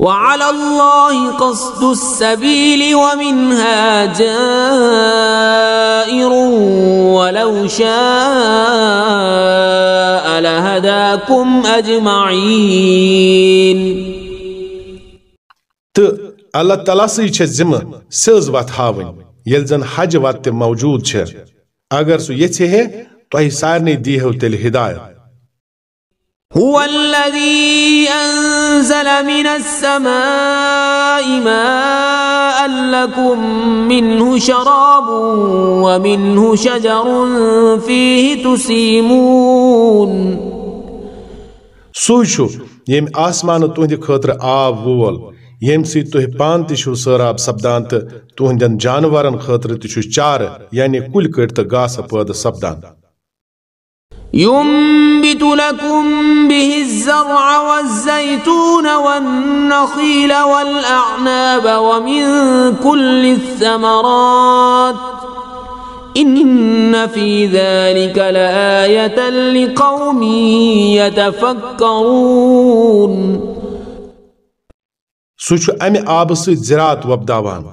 وعلى الله قصد السبيل ومنها جائر ولو شاء لهداكم أجمعين تو اللہ تعالیٰ سی چھ ذمہ سز وات ہاون یل زن حج وات تے موجود چھ اگر سو یژھے ہے تۄہہِ سارنٕے دیٖہو تیٚلہِ ہدایت هو الذي أنزل من السماء ماء لكم منه شراب ومنه شجر فيه تسيمون سُے چھُ ییٚمۍ آسمانہٕ تُہنٛدِ خٲطرٕ آب وول ییٚمہِ سۭتۍ تُہۍ پانہٕ تہِ چھِو سٲراب سپدان تہٕ تُہنٛدٮ۪ن جانورن خٲطرٕ تہِ چھُ چارٕ یعنی کُلۍ کٔٹۍ تہٕ گاسہٕ پٲدٕ سپدان ينبت لكم به الزرع والزيتون والنخيل والأعناب ومن كل الثمرات إن في ذلك لآية لقوم يتفكرون سُہ چھُ امہِ آبہٕ سۭتۍ زِراعت وۄپداوان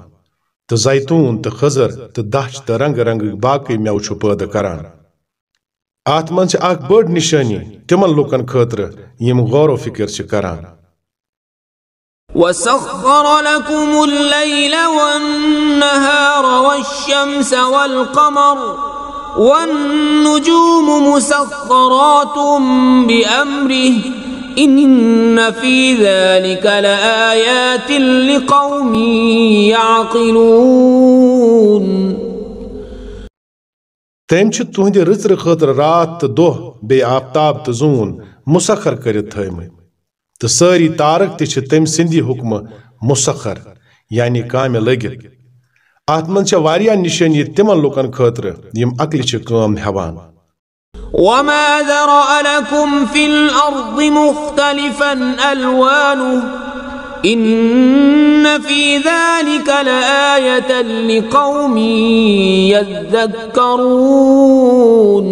تہٕ زیتون تہٕ خٔزٕر تہٕ دَچھ تہٕ رنٛگہٕ رنٛگہٕ باقٕے مٮ۪وٕ چھُ پٲدٕ کران اتھ منٛز چھِ اکھ بٔڑ نِشٲنی تِمن لُکن خٲطرٕ یِم غور و فِکر چھِ کران وسخر لكم الليل والنهار والشمس والقمر والنجوم مسخرات بأمره إن في ذلك لآيات لقوم يعقلون تٔمۍ چھِ تُہنٛدِ رٕژرِ خٲطرٕ رات تہٕ دۄہ بیٚیہِ آفتاب تہٕ زوٗن مُسخر کٔرِتھ تھٲومٕتۍ تہٕ سٲری تارک تہِ چھِ تٔمۍ سٕنٛدی حُکمہٕ مُسخر یعنی کامہِ لٔگِتھ اتھ منٛز چھےٚ واریاہ نِشٲنی تِمن لُکن خٲطرٕ یِم عقلہِ چھِ کٲم ہٮ۪وان وما ذرأ لكم في الأرض مختلفا ألوانه إن في ذلك لآية لقوم يذكرون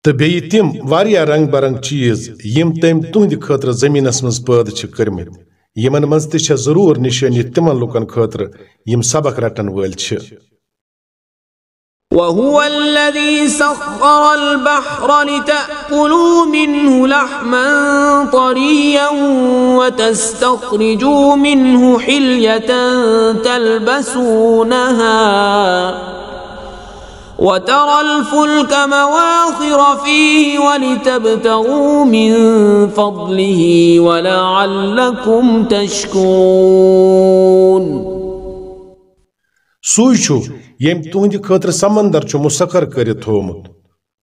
تہٕ بیٚیہِ تِم واریاہ رنگ برنگ چیٖز یِم تٔمۍ تُہنٛدِ خٲطرٕ زٔمیٖنس منٛز پٲدٕ چھِ کٔرمٕتۍ یِمن منٛز تہِ چھےٚ ضروٗر نِشٲنی تِمن لُکن خٲطرٕ یِم سبق رٹن وٲلۍ چھِ وهو الذي سخر البحر لتأكلوا منه لحما طريا وتستخرجوا منه حلية تلبسونها وترى الفلك مواخر فيه ولتبتغوا من فضله ولعلكم تشكرون سُے چھُ ییٚمۍ تُہنٛدِ خٲطرٕ سمندر چھُ مُسخر کٔرِتھ تھوٚومُت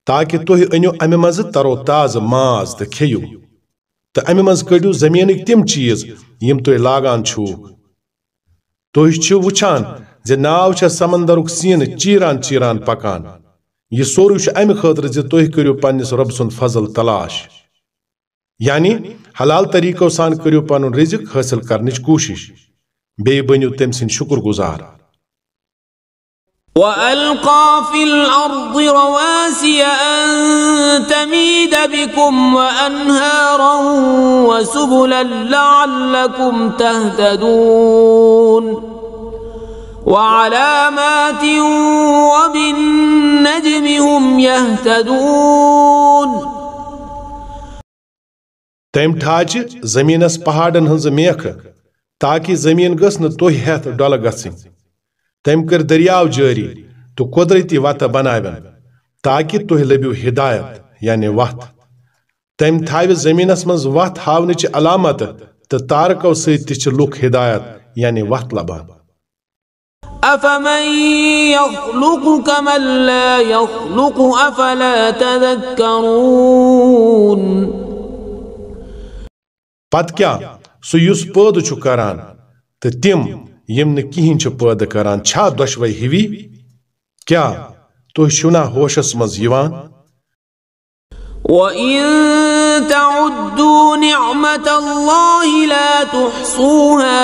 تاکہِ تُہۍ أنِو امہِ منٛزٕ ترو تازٕ ماز تہٕ کھیٚیِو تہٕ امہِ منٛز کٔڑِو زٔمیٖنٕکۍ تِم چیٖز یِم تُہۍ لاگان چھِو تُہۍ چھِو وٕچھان زِ ناو چھےٚ سمندرُک سیٖنہٕ چیٖران چیٖران پکان یہِ سورُے چھُ امہِ خٲطرٕ زِ تُہۍ کٔرِو پننِس رۄبہٕ سُنٛد فضل تلاش یعنی حلال طریٖقو سان کٔرِو پنُن رِزق حٲصِل کرنٕچ کوٗشِش بیٚیہِ بٔنِو تٔمۍ سٕنٛدۍ شُکُر گُزار وألقى في الأرض رواسي أن تميد بكم وأنهارا وسبلا لعلكم تهتدون وعلامات وبالنجم هم يهتدون تٔمۍ ٹھاچہِ زٔمیٖنس پہاڑن ہٕنٛزٕ میکھٕ تاکہِ زٔمیٖن گٔژھ نہٕ تُہۍ ہٮ۪تھ ڈۄلہٕ گژھٕنۍ تٔمۍ کٔر دٔریاو جٲری تہٕ قۄدرٔتی وتہٕ بناوَن تاکہِ تُہۍ لٔبِو ہدایت یعنی وتھ تٔمۍ تھاوِ زٔمیٖنس منٛز وتھ ہاونٕچہِ علامتہٕ تہٕ تارکو سۭتۍ تہِ چھِ لُکھ ہدایت یعنی وتھ لبان أفمن يخلق كمن لا يخلق أفلا تذكرون پتہٕ کیٛاہ سُہ یُس پٲدٕ چھُ کران تہٕ تِم یِم نہٕ کِہیٖنۍ چھِ پٲدٕ کران چھا دۄشوے ہِوی کیٛاہ تُہۍ چھِو نا ہوشس منٛز یِوان وَإِن تَعُدُّوا نِعْمَةَ اللَّهِ لَا تُحْصُوهَا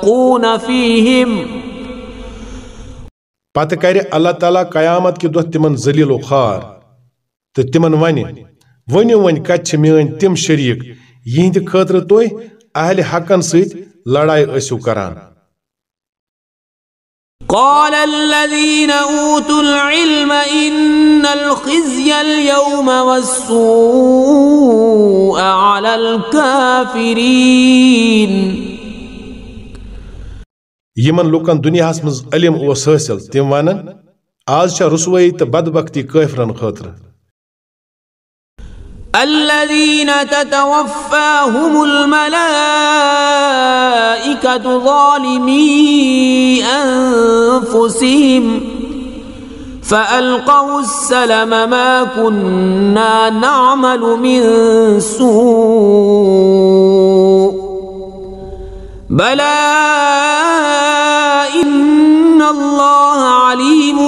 يلقون فيهم پتہ کرِ اللہ تعالیٰ قیامت کہ دۄہ تِمن ذلیل و خوار تہٕ تِمن ونہِ ؤنِو وۄنۍ کتہِ چھِ میٲنۍ تِم شریٖک یِہنٛدِ خٲطرٕ تُہۍ اہلِ حقن سۭتۍ لڑایہِ ٲسِو کران قال الذين أوتوا العلم إن الخزي اليوم والسوء على الكافرين یمن لوکن دنیاہس منٛز علم اوس حٲصِل تِم ونن آز چھےٚ رسوٲیی تہٕ بدبختی کٲفرن خٲطرٕ الذين تتوفاهم الملائكة ظالمي أنفسهم فألقوا السلم ما كنا نعمل من سوء بلى إن الله عليم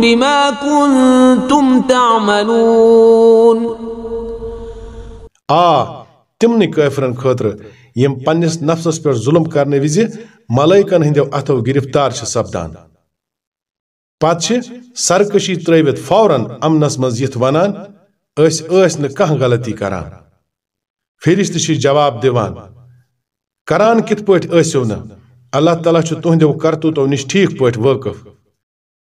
بما كنتم تعملون تمنٕے کٲفرن خٲطرٕ یِم پننِس نفسس پٮ۪ٹھ ظلم کرنہٕ وِزِ ملائکن ہٕنٛدیو اتھو گرفتار چھِ سپدان پتہٕ چھِ سرکشی ترٲوِتھ فوراً امنس منٛز یِتھ ونان أسۍ ٲسۍ نہٕ کانٛہہ غلطی کران فرشتہٕ چھِ جواب دِوان کران کِتھ پٲٹھۍ ٲسِو نہٕ اللہ تعالیٰ چھُ تُہنٛدیو کرتوٗتو نِش ٹھیٖک پٲٹھۍ وٲقف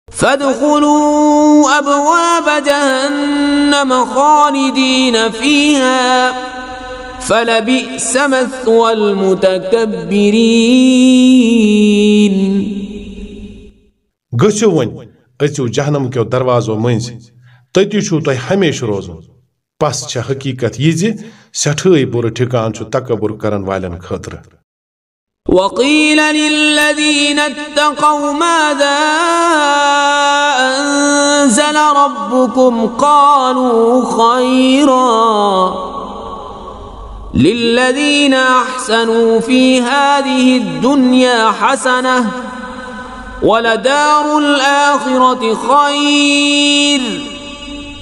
فادخلوا أبواب جهنم خالدين فيها فلبئس مثوى المتكبرين گٔژھِو وۄنۍ أژِو جہنم کیو دروازو مٔنٛزۍ تٔتی چھُو تۄہہِ ہمیشہِ روزُن پس چھےٚ حقیٖقت یہِ زِ سٮ۪ٹھٕے بُرٕ ٹھِکان چھُ تکبُر کرن والٮ۪ن خٲطرٕ وقيل للذين اتقوا ماذا أنزل ربكم قالوا خيرا للذين أحسنوا في هذه الدنيا حسنة ولدار الآخرة خير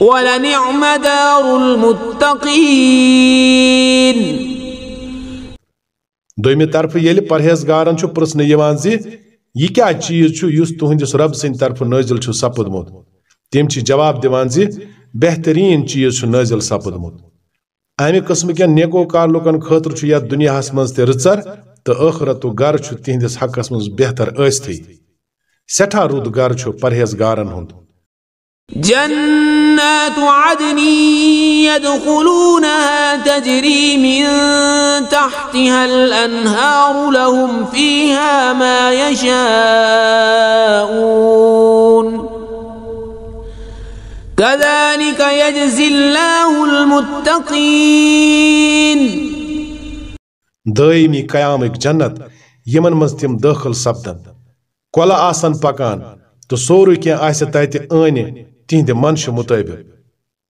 ولنعم دار المتقين دویمہِ طرفہٕ ییٚلہِ پرہیزگارن چھُ پرژھنہٕ یِوان زِ یہِ کیٛاہ چیٖز چھُ یُس تُہنٛدِس رب سٕنٛدِ طرفہٕ نٲزِل چھُ سپُدمُت تِم چھِ جواب دِوان زِ بہتریٖن چیٖز چھُ نٲزِل سپُدمُت امہِ قٕسمٕکٮ۪ن نیکوکار لُکن خٲطرٕ چھُ یتھ دُنیاہس منٛز تہِ رٕژر تہٕ ٲخرتُک گرٕ چھُ تِہنٛدِس حقس منٛز بہتر ٲسۍتھٕے سٮ۪ٹھاہ رُت گرٕ چھُ پرہیزگارن ہُنٛد جنات عدن يدخلونها تجري من تحتها الأنهار لهم فيها ما يشاءون كذلك يجزي الله المتقين دائمی قیامٕکۍ جنت یمن منٛز تِم دٲخل سپدن کۄلہٕ آسن پکان تہٕ سورُے کینٛہہ آسہِ تتہِ ٲنہِ تِہنٛدِ منشہٕ مُطٲبِق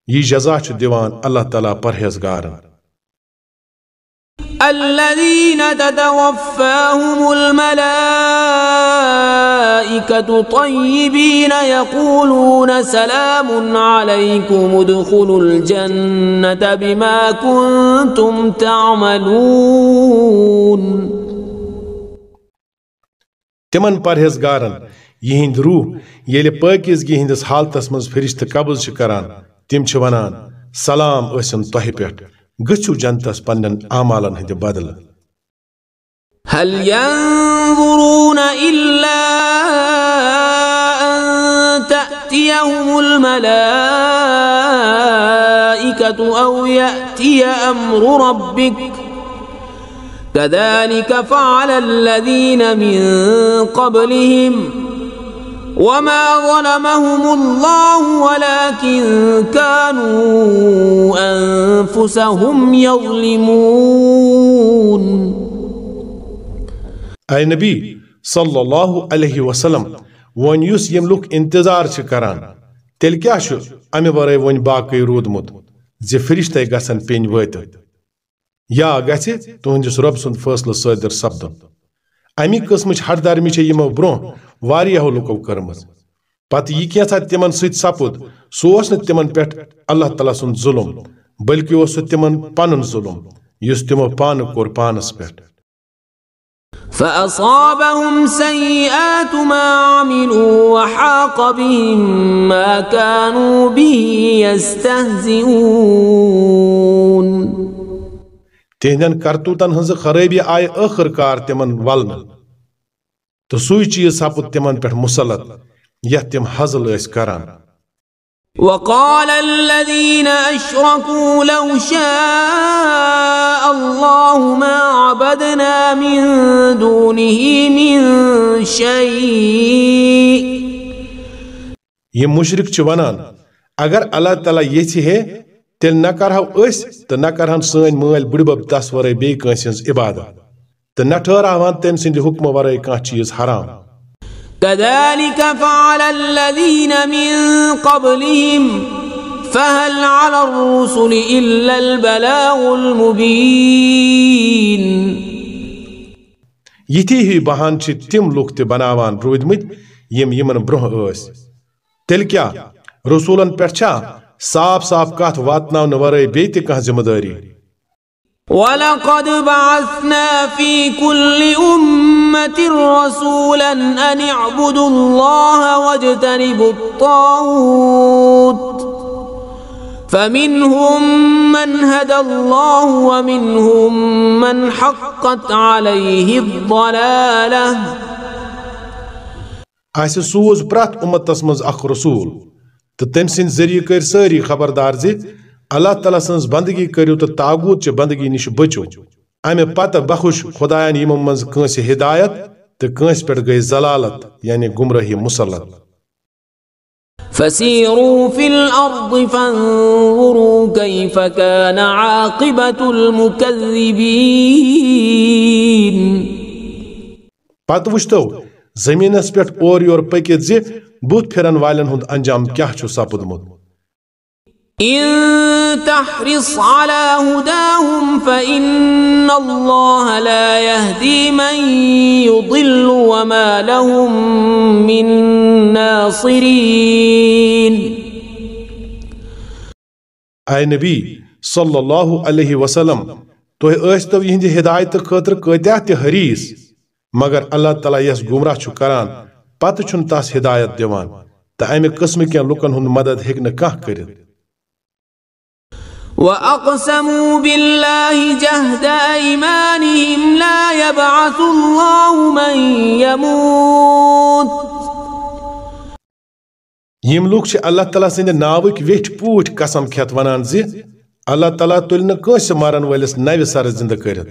یہِ جزا چھُ دِوان اللہ تعالیٰ پرہیزگارن الذين تتوفاهم الملائكة طيبين يقولون سلام عليكم ادخلوا الجنة بما كنتم تعملون تِمن پرہیزگارن یِہنٛدۍ روح ییٚلہِ پٲکیزگی ہٕنٛدِس حالتس منٛز فرشتہٕ قبض چھِ کران تِم چھِ ونان سلام ٲسِن تۄہہِ پٮ۪ٹھ گٔژھِو جنتس پننٮ۪ن اعمالن ہٕنٛدِ بدلہٕ هل ينظرون إلا أن تأتيهم الملائكة أو يأتي أمر ربك كذلك فعل الذين من قبلهم وما ظلمهم الله ولكن كانوا أنفسهم يظلمون اے نبی صلی اللہ علیہ وسلم ون یُس یم لُکھ انتظار چھِ کران تیٚلہِ کیٛاہ چھُ امہِ ورٲے وۄنۍ باقٕے روٗدمُت زِ فرشتے گژھن پیٚنۍ وٲتِتھ یا گژھِ تُہنٛدِس رۄب سُنٛد فٲصلہٕ صٲدِر سپدُن امی قٕسمٕچ ہردرمی چھےٚ یِمو برونٛہہ واریاہو لُکو کٔرمٕژ پتہٕ یہِ کینٛژھا تِمن سۭتۍ سپُد سُہ اوس نہٕ تِمن پٮ۪ٹھ اللہ تعالیٰ سُنٛد ظُلم بلکہِ اوس سُہ تِمن پنُن ظُلم یُس تِمو پانہٕ کوٚر پانس پٮ۪ٹھ فأصابهم سيئات ما عملوا وحاق بهم ما كانوا به يستهزئون تہندین کرتوتن ہنز خرابی آئی آخر کار تمن ولن تو سوئی چیز سپد تمن پہ مسلط یتھ تم حضل اس کران وقال الذين أشركوا لو شاء الله ما عبدنا من دونه من شيء یہ مشرک چھ ونان اگر اللہ تعالیٰ یژھِ ہے تیل نہ کرہو اس تو نہ کرہن سن مال بڑبب تس ورے بی کٲنٛسہِ عبادت تو نہ ٹھہراوان تم سند حکم ورے کانٛہہ چیز حرام كذلك فعل الذين من قبلهم فهل على الرسل إلا البلاغ المبين یتھی ہی بہان چھ تم لوگ تہ بناوان روٗدمٕتۍ یم یمن برونٛہہ ٲسۍ تیٚلہِ کیٛاہ رسولن پٮ۪ٹھ چھا صاف صاف کتھ واتناونہٕ ورٲے بیٚیہِ تہِ کانٛہہ ذمہٕ دٲری ولقد بعثنا في كل أمة رسولا أن اعبدوا الله واجتنبوا الطاغوت فمنهم من هدى الله ومنهم من حقت عليه الضلالة اسہِ سوز پرٛٮ۪تھ اُمتس منٛز اکھ رسول تہٕ تٔمۍ سٕنٛدۍ ذٔریعہٕ کٔرۍ سٲری خبردار زِ اللہ تعالیٰ سٕنٛز بندگی کٔرِو تہٕ تاغوت چہِ بندگی نِش بٔچِو امہِ پتہٕ بخش خۄدایَن یِمو منٛز کٲنٛسہِ ہدایت تہٕ کٲنٛسہِ پٮ۪ٹھ گٔے ضلالت یعنی گمرٲہی مسلط فسيروا في الأرض فانظروا كيف كان عاقبة المكذبين پتہٕ وٕچھتو زٔمیٖنس پٮ۪ٹھ اورٕ یور پٔکِتھ زِ بُتھ پھِرن والٮ۪ن ہُنٛد انجام کیٛاہ چھُ سپُدمُت إن تحرص على هداهم فإن الله لا يهدي من يضل وما لهم من ناصرين اے نبی صلی اللہ علیہ وسلم تُہۍ ٲسۍتو یِہنٛدِ ہدایتہٕ خٲطرٕ کۭتیاہ تہِ حریٖص مگر اللہ تعالیٰ یس گمراہ چھُ کران پتہٕ چھُنہٕ تس ہدایت دِوان تہٕ امہِ قٕسمہٕ کٮ۪ن لُکن ہُنٛد مدد ہیٚکہِ نہٕ کانٛہہ کٔرِتھ وأقسموا بالله جهد أيمانهم لا يبعث الله من يموت یم لوگ چھِ اللہ تعالیٰ سٕنٛدِ ناوٕکۍ ویٹھۍ پوٗٹھۍ قسم کھٮ۪تھ ونان زِ اللہ تعالیٰ تُلہِ نہٕ کٲنٛسہِ مرن وٲلِس نوِ سرٕ زِنٛدٕ کٔرِتھ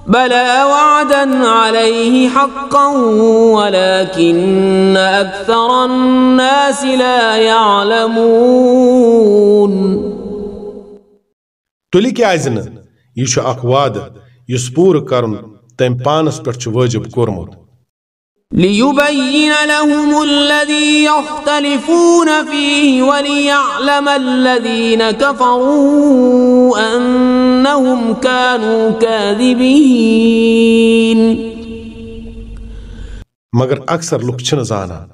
بلى وعدا عليه حقا ولكن أكثر الناس لا يعلمون تُلہِ کیٛازِ نہٕ یہِ چھُ اکھ وعدٕ یُس پوٗرٕ کرُن تٔمۍ پانس پٮ۪ٹھ چھُ وٲجِب کوٚرمُت ليبين لهم الذي يختلفون فيه وليعلم الذين كفروا أنهم كانوا كاذبين مگر اکثر لُکھ چھِنہٕ زانان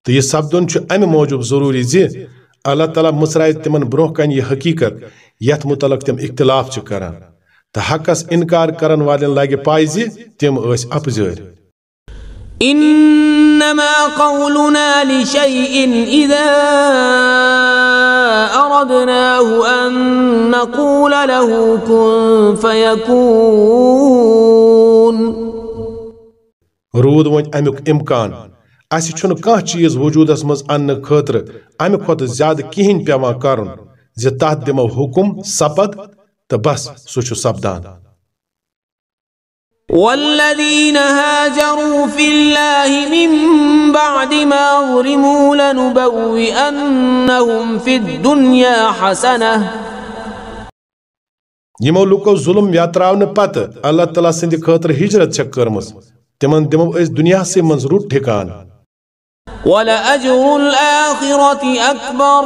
تہٕ یہِ سپدُن چھُ امہِ موٗجوٗب ضروٗری زِ اللہ تعالیٰ مُژرایہِ تِمن برونٛہہ کنہِ یہِ حقیٖقت یتھ متعلق تِم اختلاف چھِ کران تہٕ حقس انکار کرن والٮ۪ن لگہِ پاے زِ تِم ٲسۍ اپزٲرۍ إنما قولنا لشيء إذا أردناه أن نقول له كن فيكون روٗد وۄنۍ امیُک امکان اسہِ چھُنہٕ کانٛہہ چیٖز وجوٗدس منٛز اننہٕ خٲطرٕ امہِ کھۄتہٕ زیادٕ کِہیٖنۍ پیٚوان کرُن زِ تتھ دِمو حُکم سپد تہٕ بس سُہ چھُ سپدان والذين هاجروا في الله من بعد ما ظلموا لنبوئنهم في الدنيا حسنة یِمو لُکو ظُلم یاتراونہٕ پتہٕ اللہ تعالیٰ سٕنٛدِ خٲطرٕ ہجرت چھےٚ کٔرمٕژ تِمن دِمو أسۍ دُنیاہسٕے منٛز رُت ٹھِکان ولأجر الآخرة أكبر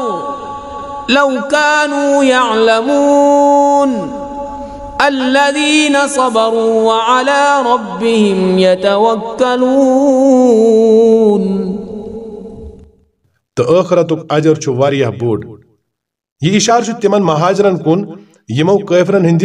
لو كانوا يعلمون الذين صبروا وعلى ربهم يتوكلون تہٕ ٲخرتُک اجر چھُ واریاہ بوٚڑ یہِ اِشارٕ چھُ تِمن مہاجرن کُن یِمو کٲفرن ہٕنٛدِ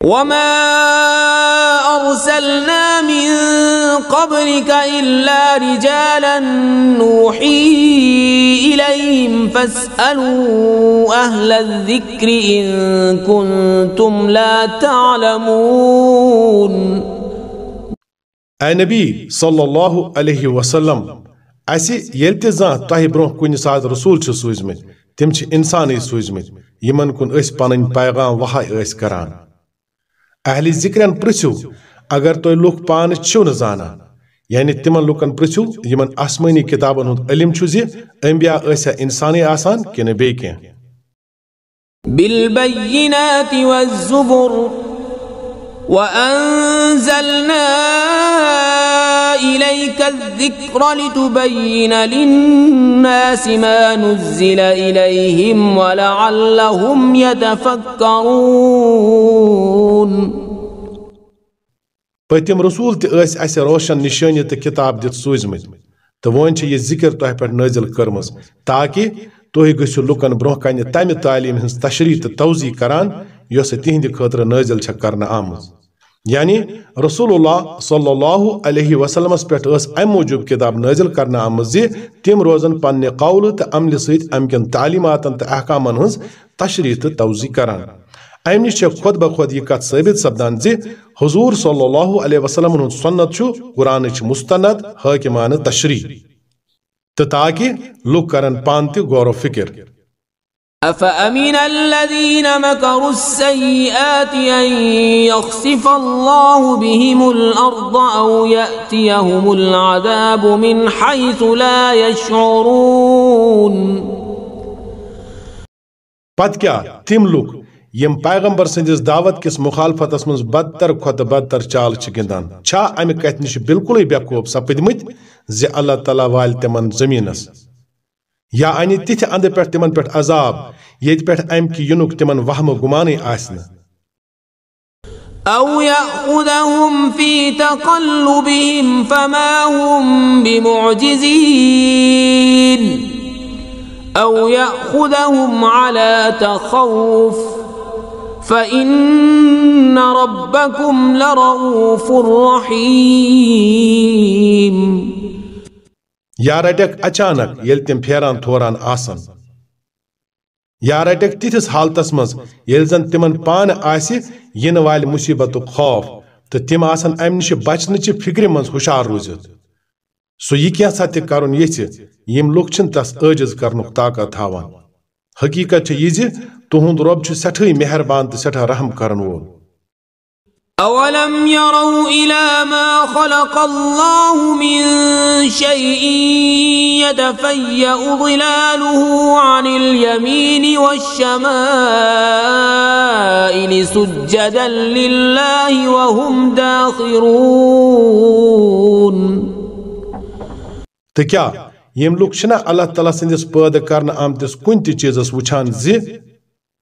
وما أرسلنا من قبلك إلا رجالا نوحي إليهم فاسألوا أهل الذكر إن كنتم لا تعلمون. اے نبی صلی اللہ علیہ وسلم اسی یلتزا تہ برو کن سات رسول چھ سوزمت تم چھ انسانی سوزمت یمن کن اس پنن پیغام وحی اس کران. اہل ذکرن پرسو اگر تو لوک پان چھو نہ زانا یعنی تمن لوکن پرسو یمن آسمانی کتابن ہند علم چھو زِ انبیاء اسا انسانی آسان کن بے کین. بالبينات والزبر وأنزلنا إليك الذكر لتبين للناس ما نزل إليهم ولعلهم يتفكرون. پتم رسول تس اس روشن نشانی تو کتاب دت سوزمت تو ون یہ ذکر تہ پہ نازل کرمز تاکہ تھی گھو لکن برہ کن تمہ تعلیم ہز تشریح تو توضیح کران یس تہند خاطر نازل کرنا آمز. یعنی رسول اللہ صلی اللہ علیہ وسلم پہ ام موجوب کتاب نازل کرنا آمز زِ تم روزن پنہ قول تو عمل ست امکن تعلیماتن تو احکامن ہز تشریح تو توضیح کران. ام نش خود بخود یہ کت ثابت سپدان زِ حضور صلی اللہ علیہ وسلم ہند سنت قرآن مستند حاکمانہ تشریح تو تاکہ لوگ کرن پان تہ غور و فکر. أفأمن الذين مكروا السيئات أن يخسف الله بهم الأرض أو يأتيهم العذاب من حيث لا يشعرون. پت کیا تم لوگ یم پیغمبر سندس دعوت کس مخالفتس من بدتر کھت بدتر چال گندان چھا امہ کت نش بالکل بیقوب سپدمت زِ اللہ تعالیٰ وال تمن زمینس یا انہ تتھ اند پہ تمن پہ عذاب یت پہ ام کی ینک تمن وہم گمان آسن. أو يأخذهم في تقلبهم فما هم بمعجزين أو يأخذهم على تخوف فإن ربكم لرؤوف رحيم. یا رٹک اچانک یل تم پھیران تھوران آسن یا رٹک تتھس حالتس مز یل زن تمن پان آسی ین وال مصیبت خوف تو تم آسن ام نش بچنچ فکر مز ہوشار روزت. سو یہ کینسا تہ کرن یژھِ یم لوگ چھن تس عاجز کرنک طاقت تھاوان. حقیقت چھ یہ زِ تہند رب چھ سٹھے مہربان تو سٹھا رحم کرن وول. أولم يروا إلى ما خلق الله من شيء يتفيأ ظلاله عن اليمين والشمائل سجدا لله وهم داخرون. تو کیا یم لوگ چھنا اللہ تعالیٰ سندس پٲدٕ کرنہٕ آمتس کُنہِ تہِ چیٖزس وٕچھان زِ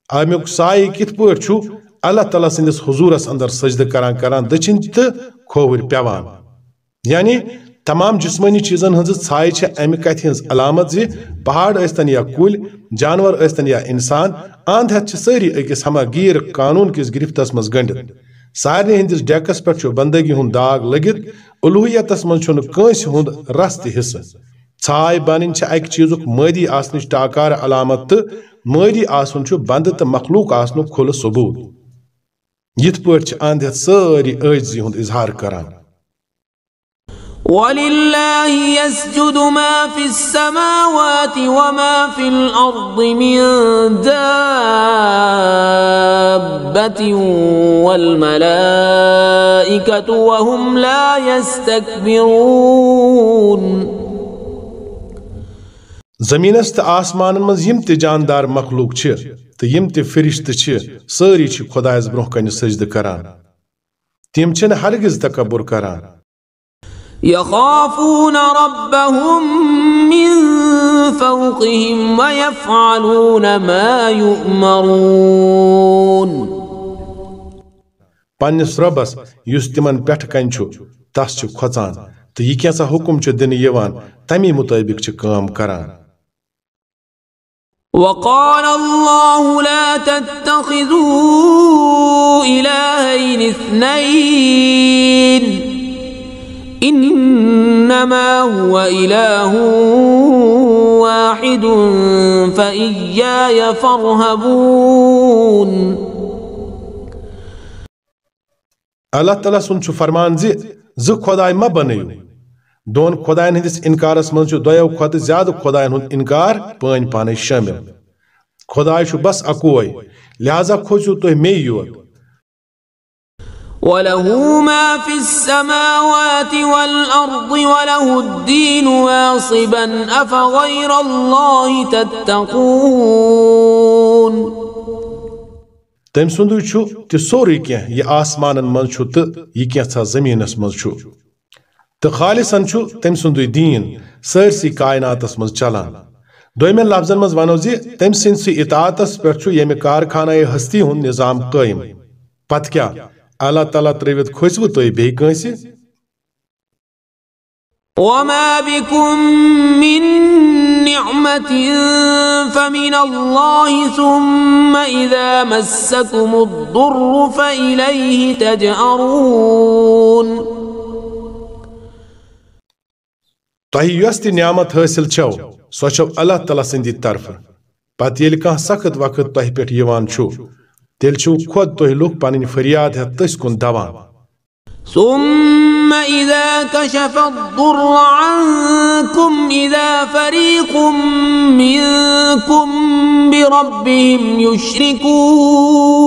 امیُک سایہِ کِتھ پٲٹھۍ چھُ اللہ تعالیٰ سندس حضورس اندر سجدہ کران دچن تو کھوور پیوان. یعنی تمام جسمانی چیزن ہز ژھایہِ چھِ امہِ کتھِ ہٕنٛز علامت زِ پہاڑ ٲسۍتن یا کُلۍ جانور ٲسۍتن یا انسان اند ہتھ چھِ سٲری أکِس ہما گیٖر قانون کِس گرفتس منٛز گٔنڈِتھ. سارنٕے ہٕنٛدِس ڈیکس پٮ۪ٹھ چھُ بندگی ہُنٛد داغ لٔگِتھ الوہیتس منٛز چھُنہٕ کٲنٛسہِ ہُنٛد رس تہِ حصہٕ. ژھاے بنٕنۍ چھِ اکہِ چیٖزُک مٲدی آسنٕچ ٹاکار علامت تہٕ مٲدی آسُن چھُ بندٕ تہٕ مخلوق آسنُک کھُلہٕ ثبوٗت. یِتھ پٲٹھۍ چھِ اند ہتھ سٲری عٲجزی ہُنٛد اظہار کران. وَلِلَّهِ يَسْجُدُ مَا فِي السَّمَاوَاتِ وَمَا فِي الْأَرْضِ مِن دَابَّةٍ وَالْمَلَائِكَةُ وَهُمْ لَا يَسْتَكْبِرُونَ. زمینس تہٕ آسمانن منٛز یِم تہِ جاندار مخلوق چھِ تہٕ یِم تہِ فرشتہٕ چھِ سٲری چھِ خۄدایس برونٛہہ کنہِ سجدٕ کران. تِم چھِنہٕ ہرگز تکبر کران. يخافون ربهم من فوقهم ويفعلون ما يؤمرون پنس ربس یس تمن پٹھ کن چھ تس چھ کھوژان تو یہ کیسا حکم چھ دن یوان تمی مطابق چھ کام کران وقال الله لا تتخذوا إلهين اثنين إنما هو إله واحد فإياي فارهبون اللہ تعالیٰ سن چھ فرمان ز خدای ما بنیو دون خدائن ہندس انکارس من چھ دویو کھت زیادہ خدائن ہند انکار پان پانے شامل خدای چھ بس اکوئی لہذا کھوچو تو میں یوت وله ما في السماوات والأرض وله الدين واصبا أفغير الله تتقون تم سندو چھ تہ سوری کی یہ آسمانن من چھ تو یہ کینژھا زمینس من چھ تو خالصن چھ تم سندو دین سرسی کائناتس من چلان دویمن لفظن من ونو تم سندس اطاعتس پہ یم کارخانہ ہستی ہند نظام قائم پت کیا اللہ تعالیٰ تروت کھوسو تھی بی کنسی وما بكم من نعمة فمن الله ثم إذا مسكم الضر فإليه تجأرون تۄہہِ یۄس تہِ نعمت حٲصِل چھو سۄ چھو اللہ تعالیٰ سٕنٛدِ طرفہٕ پتہٕ ییٚلہِ کانٛہہ سخت وقت تۄہہِ پٮ۪ٹھ یِوان چھُ تیٚلہِ چھِو خۄد تُہۍ لُکھ پنٕنۍ فریاد ہٮ۪تھ تٔسۍ کُن دوان ثم إذا كشف الضر عنكم إذا فريق منكم بربهم يشركون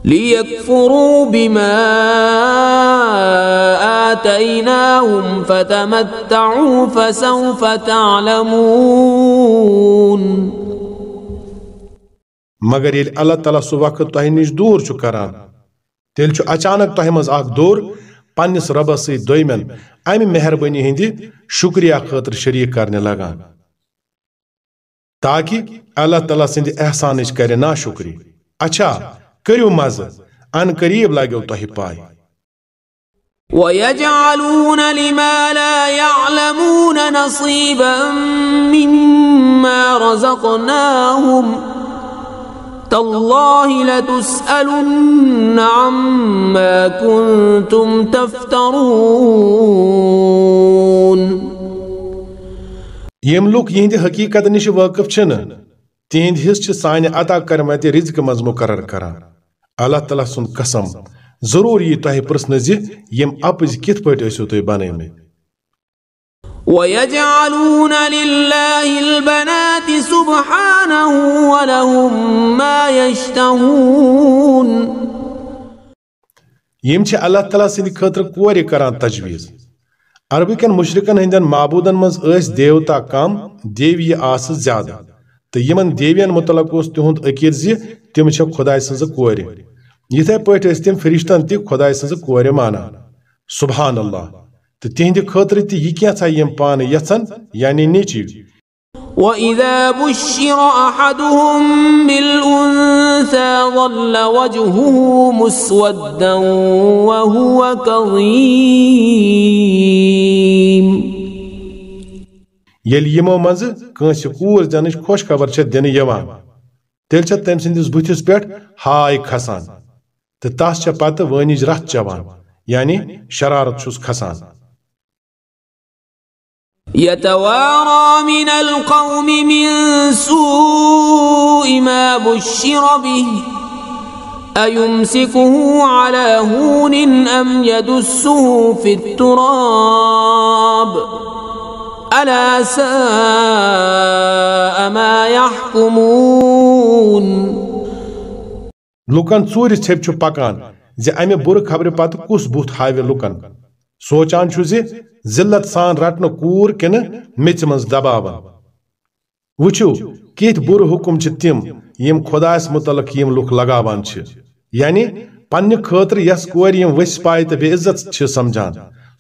ليكفروا بما آتيناهم فتمتعوا فسوف تعلمون مگر ییٚلہِ اللہ تعالیٰ سُہ وقت تۄہہِ نِش دوٗر چھُ کران تیٚلہِ چھُ اچانک تۄہہِ منٛز اکھ دور پننِس رۄبس سۭتۍ دویمٮ۪ن امہِ مہربٲنی ہٕنٛدِ شُکریہ خٲطرٕ شریٖک کرنہِ لگان تاکہِ اللہ تعالیٰ سٕنٛدِ احسانٕچ کرِ ناشُکری اچھا کٔرِو مزٕ ان قریٖب لگیو تۄہہِ پاے وَيَجْعَلُونَ لِمَا لَا يَعْلَمُونَ نَصِيبًا مِّمَّا رَزَقْنَاهُمْ تَاللَّهِ لَتُسْأَلُنَّ عَمَّا كُنتُمْ تَفْتَرُونَ یم لوک یہندِ حقیقت نش واقف چھنہ تہند حص چھ سانہِ عطا کرمتہِ رزق منٛز مقرر کران اللہ تعالیٰ سُنٛد قسم ضرور یی تۄہہِ پرژھنہٕ زِ یم اپٕزۍ کِتھ پٲٹھۍ ٲسِو تُہۍ بنٲومٕتۍ وَيَجْعَلُونَ لِلَّهِ الْبَنَاتِ سُبْحَانَهُ وَلَهُم مَّا يَشْتَهُونَ یم چھِ اللہ تعالیٰ سٕنٛدِ خٲطرٕ کورِ کران تجویز عربٕکٮ۪ن مُشرِکن ہٕنٛدٮ۪ن معبوٗدن منٛز ٲسۍ دیوتا کم دیویہِ آسہٕ زیادٕ تہٕ یمن دیوین متعلق اوس تِہُنٛد عقیٖدٕ زِ تِم چھِ خۄداے سٕنٛزٕ کورِ یِتھے پٲٹھۍ ٲسۍ تِم فرشتن تہِ خۄداے سٕنٛزٕ کورِ مانان سبحان اللہ تہٕ تِہنٛدِ خٲطرٕ تہِ یہِ کینٛژھا یِم پانہٕ یژھن یعنی نیچی وَإِذَا بُشِّرَ أَحَدُهُم بِالْأُنثَىٰ ظَلَّ وَجْهُهُ مُسْوَدًّا وَهُوَ كَظِيمٌ ییٚلہِ یِمو منٛزٕ کٲنٛسہِ کوٗر زٮ۪نٕچ خۄش خبر چھےٚ دِنہٕ یِوان تیٚلہِ چھےٚ تٔمۍ سٕنٛدِس بُتھِس پٮ۪ٹھ ہاے کھسان تہٕ تس چھےٚ پتہٕ وٲنِج رتھ چٮ۪وان یعنی شرارت چھُس کھسان يتوارى من القوم من سوء ما بشر به أيمسكه على هون أم يدسه في التراب ألا ساء ما يحكمون لوکن ژوٗرِ ژھیٚپ چھُ پکان زِ امہِ بُرٕ خبرِ پتہٕ کُس بُتھ ہاوِ لُکن سونچان چھُ زِ ذلت سان رٹنہٕ کوٗر کِنہٕ میژِ منٛز دباوان وٕچھِو کِتھ بُرٕ حُکم چھِ تِم یِم خۄدایس مُتعلق یِم لُکھ لگاوان چھِ یعنی پننہِ خٲطرٕ یس کورِ یِم ؤسۍ پایہِ تہٕ بے عزت چھِ سمجھان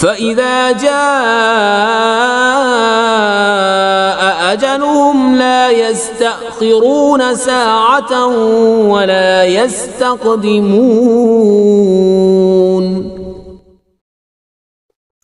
فإذا جاء أجلهم لا يستأخرون ساعة ولا يستقدمون।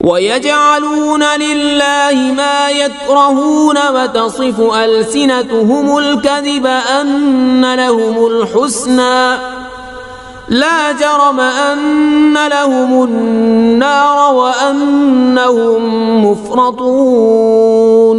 وَيَجْعَلُونَ لِلَّهِ مَا يَكْرَهُونَ وَتَصِفُ أَلْسِنَتُهُمُ الْكَذِبَ أَنَّ لَهُمُ الْحُسْنَى لَا جَرَمَ أَنَّ لَهُمُ النَّارَ وَأَنَّهُمْ مُفْرَطُونَ।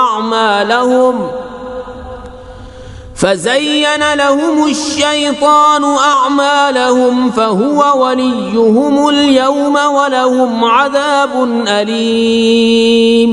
أعمالهم فهو وليهم اليوم ولهم عذاب أليم।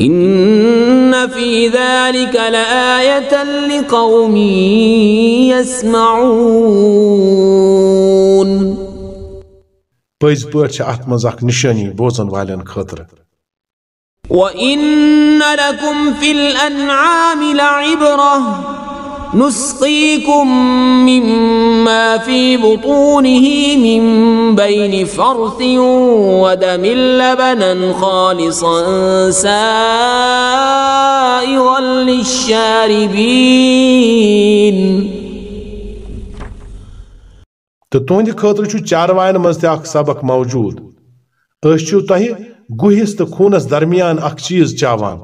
إن في ذلك لآية لقوم يسمعون پٔزۍ پٲٹھۍ چھِ اَتھ منٛز اکھ نِشٲنی بوزن والٮ۪ن خٲطرٕ وَإِنَّ لَكُمْ فِي الْأَنْعَامِ لَعِبْرَةً نُسْقِيكُم مِّمَّا فِي بُطُونِهِ مِن بَيْنِ فَرْثٍ وَدَمٍ لَبَنًا خَالِصًا سَائِغًا لِلشَّارِبِينَ تہٕ تُہنٛدِ خٲطرٕ چھُ چاروایَن منٛز تہِ اکھ سبق موجوٗد أسۍ چھِو تۄہہِ گُہِس تہٕ خوٗنس درمیان اکھ چیٖز چاوان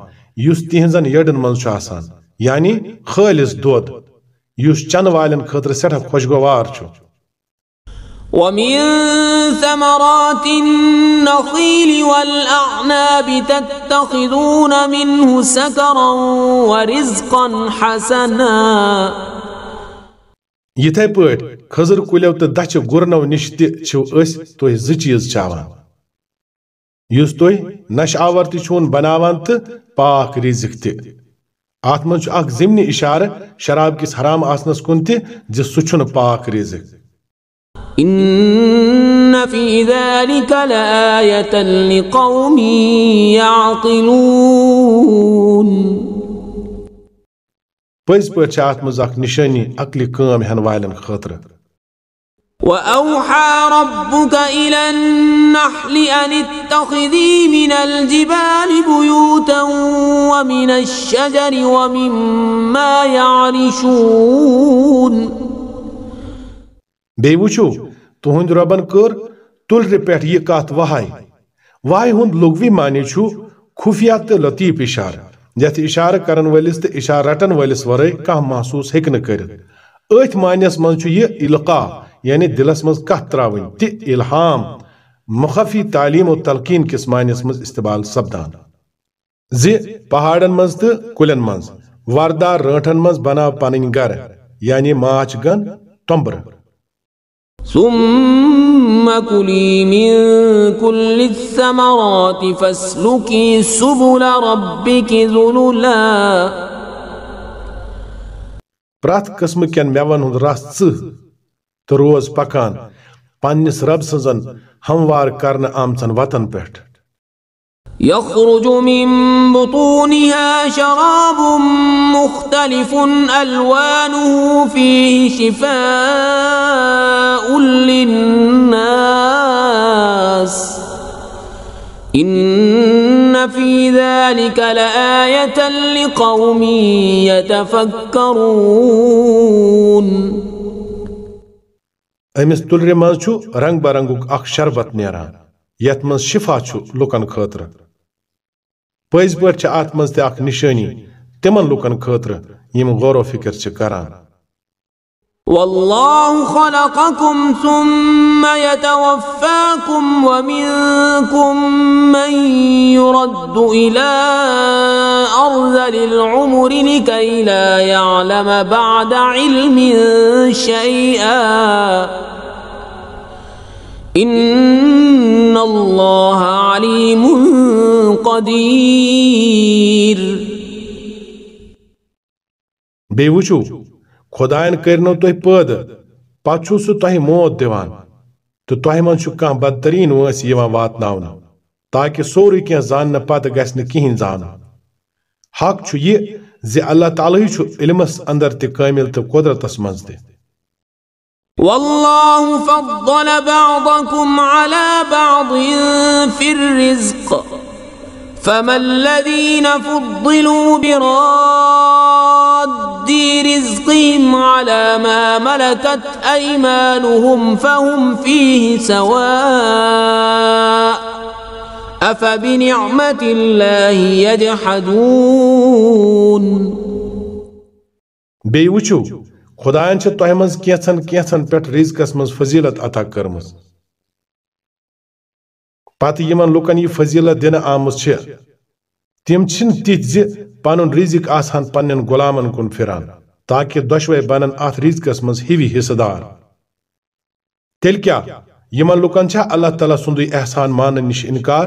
یُس تِہنٛزن یٔڈن منٛز چھُ آسان یعنی خٲلِص دۄد یُس چنہٕ والٮ۪ن خٲطرٕ سٮ۪ٹھاہ خۄشگوار چھُ وَمِن ثَمَرَاتِ النَّخِيلِ وَالْأَعْنَابِ تَتَّخِذُونَ مِنْهُ سَكَرًا وَرِزْقًا حَسَنًا یِتھے پٲٹھۍ خٔزٕر کُلٮ۪و تہٕ دَچھِ گُرنو نِش تہِ چھِو أسۍ تُہۍ زٕ چیٖز چاوان یُس تُہۍ نشہٕ آور تہِ چھُون بناوان تہٕ پاک رِزق تہِ اتھ منٛز چھُ اکھ ضِمنی اِشارٕ شراب کِس حرام آسنس کُن تہِ زِ سُہ چھُنہٕ پاک رِزق إِنَّ فِي ذَلِكَ لَآيَةً لِقَوْمٍ يَعْقِلُونَ پٔزۍ پٲٹھۍ چھِ اتھ منٛز اکھ نِشٲنی عقلہِ کٲم ہٮ۪ن والٮ۪ن خٲطرٕ وَأَوْحَى رَبُّكَ إِلَى النَّحْلِ أَنِ اتَّخِذِي مِنَ الْجِبَالِ بُيُوتًا وَمِنَ الشَّجَرِ وَمِمَّا يَعْرِشُونَ بیٚیہِ وٕچھو تُہنٛدِ رۄبن کٔر تُلرِ پٮ۪ٹھ یہِ کتھ وہے ہُنٛد لغوی معنی چھُ خُفیہ تہٕ لطیف اِشارٕ یتھ اِشارٕ کرن وٲلِس تہٕ اِشارٕ رٹن وٲلِس ورٲے کانٛہہ محسوٗس ہیٚکہِ نہٕ کٔرِتھ أتھۍ معنیَس منٛز چھُ یہِ اِلقا یعنی دِلس منٛز کتھ تراوٕنۍ تہِ اِلہام مُخفی تعلیٖم و تلقیٖن کِس معنیَس منٛز استعمال سپدان زِ پہاڑن منٛز تہٕ کُلٮ۪ن منٛز وردار رٲنٛٹھن منٛز بناو پنٕنۍ گرٕ یعنی ماچھ گن توٚمبرٕ ثُمَّ كُلِي مِن كُلِّ الثَّمَرَاتِ فَاسْلُكِي سُبُلَ رَبِّكِ ذُلُلًا پرٛٮ۪تھ قٕسمہٕ کٮ۪ن مٮ۪وَن ہُنٛد رس ژٕہ تہٕ روز پکان پننِس رب سٕنٛزن ہموار کرنہٕ آمژن وتن پٮ۪ٹھ يخرج من بطونها شراب مختلف ألوانه فيه شفاء للناس إن في ذلك لآية لقوم يتفكرون أمس تُلرِ منٛز چھُ رنگ برنگُک اکھ شربت نیران یتھ منٛز شفا چھُ لُکن خٲطرٕ پٔزۍ پٲٹھۍ چھِ اتھ منٛز تہِ اکھ نِشٲنی تِمن لُکن خٲطرٕ یِم غور و فکر چھِ کران والله خلقكم ثم يتوفاكم ومنكم من يرد إلى أرذل العمر لكي لا يعلم بعد علم شيئا إن الله عليم قدير بیٚیہِ وٕچھو خۄدایَن کٔرنو تُہۍ پٲدٕ پتہٕ چھُ سُہ تۄہہِ موت دِوان تہٕ تۄہہِ منٛز چھُ کانٛہہ بدتریٖن وٲنٛسہِ یِوان واتناونہٕ تاکہِ سورُے کینٛہہ زاننہٕ پتہٕ گژھِ نہٕ کِہیٖنۍ زانُن حق چھُ یہِ زِ اللہ تعالیٰ ہٕے چھُ علمس اندر تہِ کٲمِل تہٕ قۄدرتس منٛز تہِ والله فضل بعضكم على بعض في الرزق فما الذين فضلوا براد رزقهم على ما ملكت أيمانهم فهم فيه سواء أفبنعمة الله يجحدون بیٚیہِ وٕچھو خۄدایَن چھِ تۄہہِ منٛز کینٛژن پٮ۪ٹھ رِزقس منٛز فضیلت عطا کٔرمٕژ پتہٕ یِمن لُکن یہِ فضیلت دِنہٕ آمٕژ چھِ تِم چھِنہٕ تِتھۍ زِ پنُن رِزق آسہن پننٮ۪ن غۄلامن کُن پھران تاکہِ دۄشوے بنن اتھ رِزقس منٛز ہِوی حِصہٕ دار تیٚلہِ کیٛاہ یِمن لُکن چھا اللہ تعالیٰ سُنٛدُے احسان ماننہٕ نِش اِنکار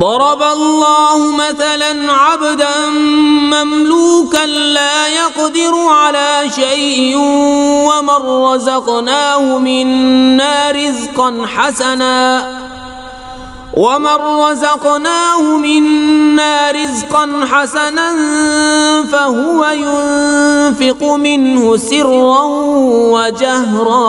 ضرب الله مثلا عبدا مملوكا لا يقدر على شيء ومن رزقناه منا رزقا حسنا فهو ينفق منه سرا وجهرا।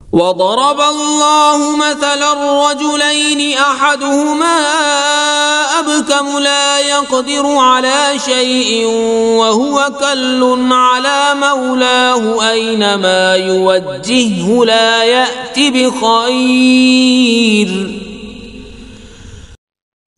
وضرب الله مثلا الرجلين أحدهما أبكم لا يقدر على شيء وهو كل على مولاه أينما يوجهه لا يأت بخير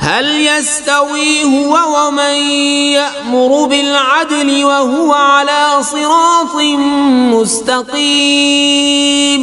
هل يستوي هو ومن يأمر بالعدل وهو على صراط مستقيم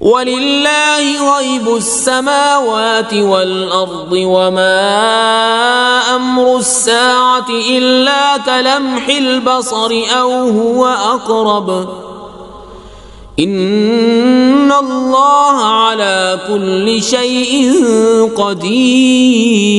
ولله غيب السماوات والأرض وما أمر الساعة إلا كلمح البصر أو هو أقرب إن الله على كل شيء قدير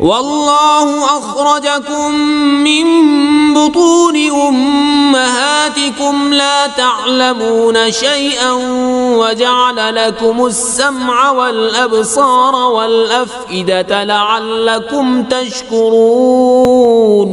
والله أخرجكم من بطون أمهاتكم لا تعلمون شيئا وجعل لكم السمع والأبصار والأفئدة لعلكم تشكرون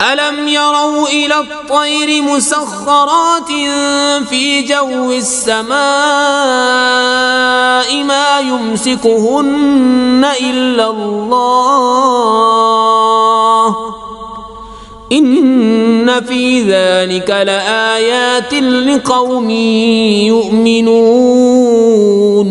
ألم يروا إلى الطير مسخرات في جو السماء ما يمسكهن إلا الله إن في ذلك لآيات لقوم يؤمنون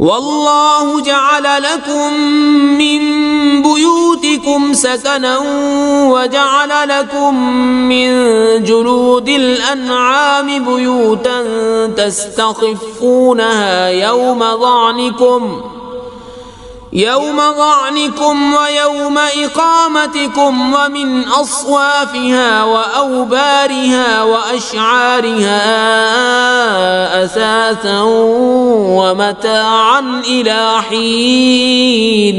والله جعل لكم من بيوتكم سكنا وجعل لكم من جلود الأنعام بيوتا تستخفونها يوم ظعنكم ويوم إقامتكم ومن أصوافها وأوبارها وأشعارها أثاثا ومتاعا إلى حين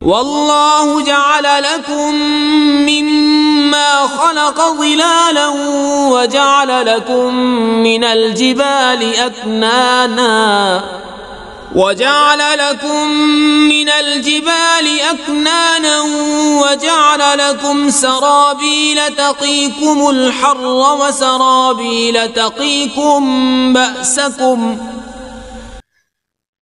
والله جعل لكم مما خلق ظلالا وجعل لكم من الجبال أكنانا وجعل لكم سرابيل تقيكم الحر وسرابيل تقيكم بأسكم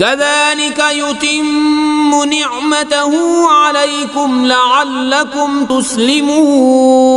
كذلك يتم نعمته عليكم لعلكم تسلمون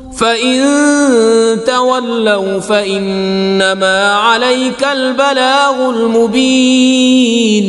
فإن تولوا فإنما عليك البلاغ المبين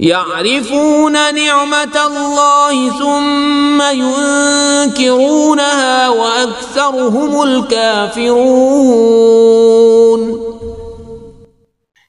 يعرفون نعمة الله ثم ينكرونها وأكثرهم الكافرون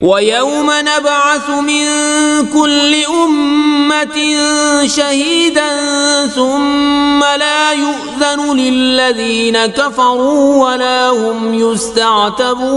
وَيَوْمَ نَبْعَثُ مِنْ كُلِّ أُمَّةٍ شَهِيدًا ثُمَّ لَا يُؤْذَنُ لِلَّذِينَ كَفَرُوا وَلَا هُمْ يُسْتَعْتَبُونَ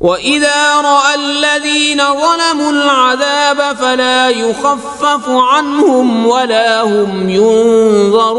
وَإِذَا رَأَى الَّذِينَ ظَلَمُوا الْعَذَابَ فَلَا يُخَفَّفُ عَنْهُمْ وَلَا هُمْ يُنظَرُونَ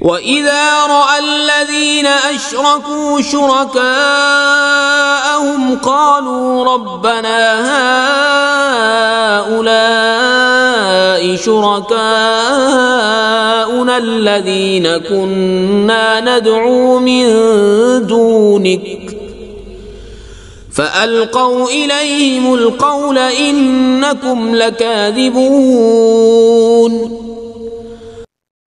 وَإِذَا رَأَى الَّذِينَ أَشْرَكُوا شُرَكَاءَهُمْ قَالُوا رَبَّنَا هَؤُلَاءِ شُرَكَاؤُنَا الَّذِينَ كُنَّا نَدْعُو مِن دُونِكَ فَأَلْقَوْا إِلَيْهِمُ الْقَوْلَ إِنَّكُمْ لَكَاذِبُونَ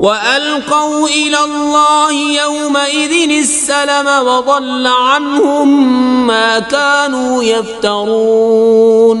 وَأَلْقَوْا إِلَى اللَّهِ يَوْمَئِذٍ السَّلَمَ وَضَلَّ عَنْهُمْ مَا كَانُوا يَفْتَرُونَ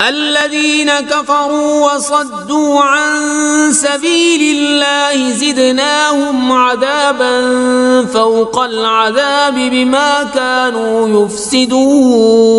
الذين كفروا وصدوا عن سبيل الله زدناهم عذابا فوق العذاب بما كانوا يفسدون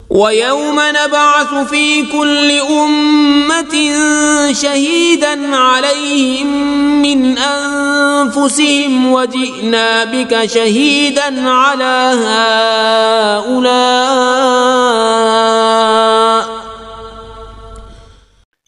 وَيَوْمَ نَبْعَثُ فِي كُلِّ أُمَّةٍ شَهِيدًا عَلَيْهِمْ مِنْ أَنفُسِهِمْ وَجِئْنَا بِكَ شَهِيدًا عَلَى هَؤُلَاءِ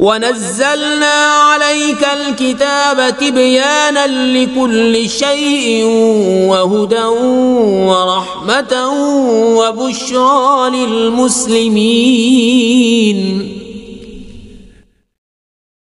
وَنَزَّلْنَا عَلَيْكَ الْكِتَابَ تِبْيَانًا لِكُلِّ شَيْءٍ وَهُدًى وَرَحْمَةً وَبُشْرَى لِلْمُسْلِمِينَ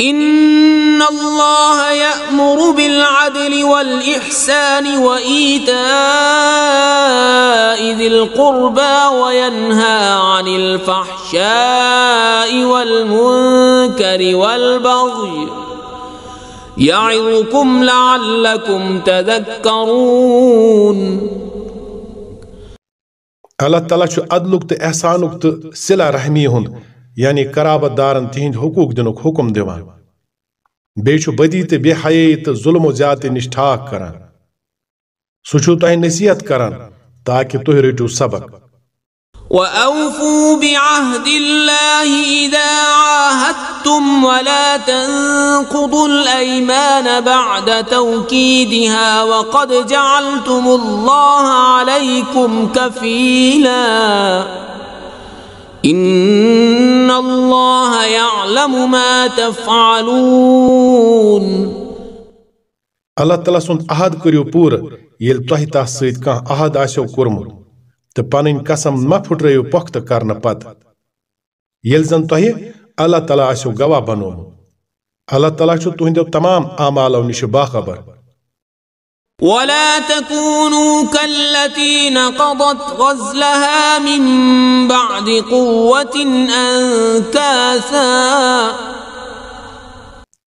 إن الله يأمر بالعدل والإحسان وإيتاء ذي القربى وينهى عن الفحشاء والمنكر والبغي يعظكم لعلكم تذكرون Allah Ta'ala chu adluk te ehsanuk te sila rahmi hund yani qarabat daran tihind hukuk dinuk hukum diwan be chu badi te behayi te zulm o zyati nish thak karan su chu tahi nasihat karan taaki tuh rëtju sabak وأوفوا بعهد الله إذا عاهدتم ولا تنقضوا الأيمان بعد توكيدها وقد جعلتم الله عليكم كفيلا إن الله يعلم ما تفعلون Allah Ta'ala sund ahad kariu pura yel tohi tas sait kan ahad asyo kurmut te panin kasam ma phutrayu pakta karna pat yel zan tohi Allah Ta'ala asyo gawa banom Allah Ta'ala chu tuhindo tamam amalaw nish ba khabar ولا تكونوا كالتي نقضت غزلها من بعد قوة أنكاثا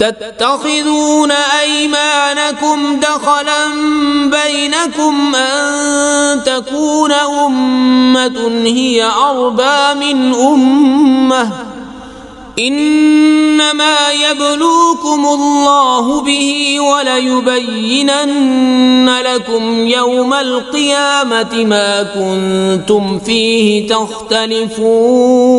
تتخذون أيمانكم دخلا بينكم أن تكون أمة هي أربى من أمة إنما يبلوكم الله به وليبينن لكم يوم القيامة ما كنتم فيه تختلفون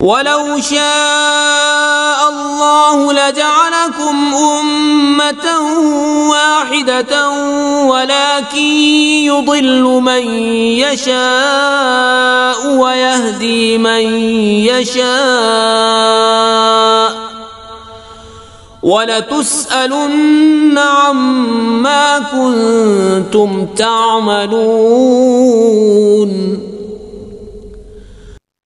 ولو شاء الله لجعلكم أمة واحدة ولكن يضل من يشاء ويهدي من يشاء ولتسألن عما كنتم تعملون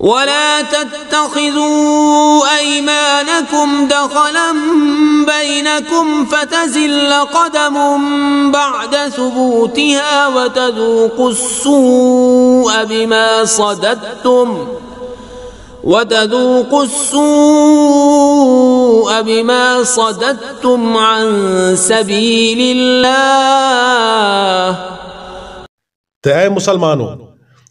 ولا تتخذوا أيمانكم دخلا بينكم فتزل قدم بعد ثبوتها وتذوقوا السوء بما صددتم عن سبيل الله تأي مسلمانو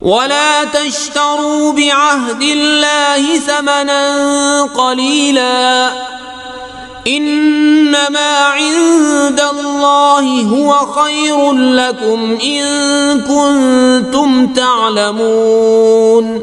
ولا تشتروا بعهد الله ثمنا قليلا إنما عند الله هو خير لكم إن كنتم تعلمون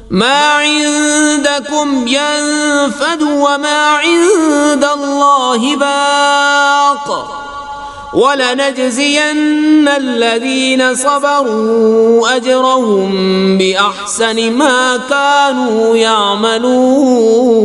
ما عندكم ينفد وما عند الله باق وَلَنَجْزِيَنَّ الَّذِينَ صَبَرُوا أَجْرَهُمْ بِأَحْسَنِ مَا كَانُوا يَعْمَلُونَ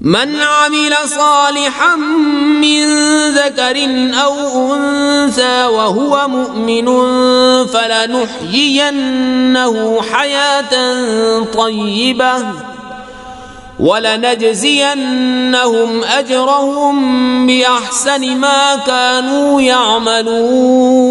من عمل صالحا من ذكر أو أنثى وهو مؤمن فلنحيينه حياة طيبة ولنجزينهم أجرهم بأحسن ما كانوا يعملون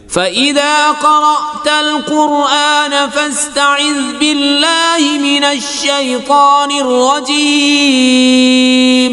فإذا قرأت القرآن فاستعذ بالله من الشيطان الرجيم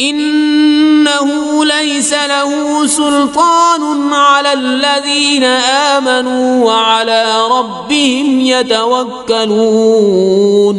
إنه ليس له سلطان على الذين آمنوا وعلى ربهم يتوكلون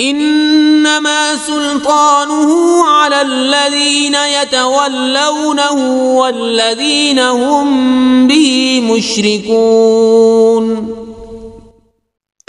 إنما سلطانه على الذين يتولونه والذين هم به مشركون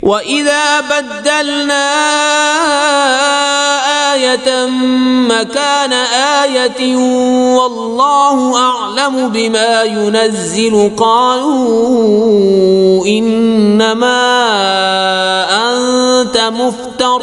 وَإِذَا بَدَّلْنَا آيَةً مَكَانَ آيَةٍ وَاللَّهُ أَعْلَمُ بِمَا يُنَزِّلُ قَالُوا إِنَّمَا أَنْتَ مُفْتَرٍ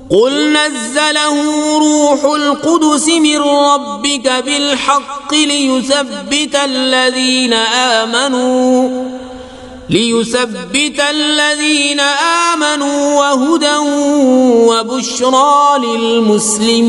قل نزله روح القدس من ربك بالحق ليثبت الذين آمنوا وهدى وبشرى للمسلمين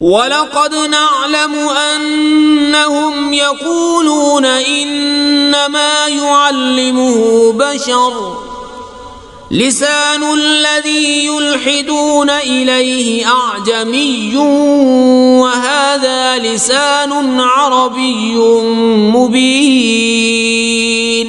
وَلَقَدْ نَعْلَمُ أَنَّهُمْ يَقُولُونَ إِنَّمَا يُعَلِّمُهُ بَشَرٌ لِسَانُ الَّذِي يُلْحِدُونَ إِلَيْهِ أَعْجَمِيٌّ وَهَذَا لِسَانٌ عَرَبِيٌّ مُبِينٌ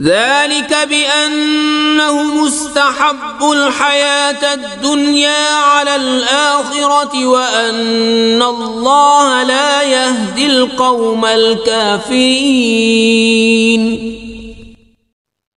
ذلك بأنهم استحبوا الحياة الدنيا على الآخرة وأن الله لا يهدي القوم الكافرين।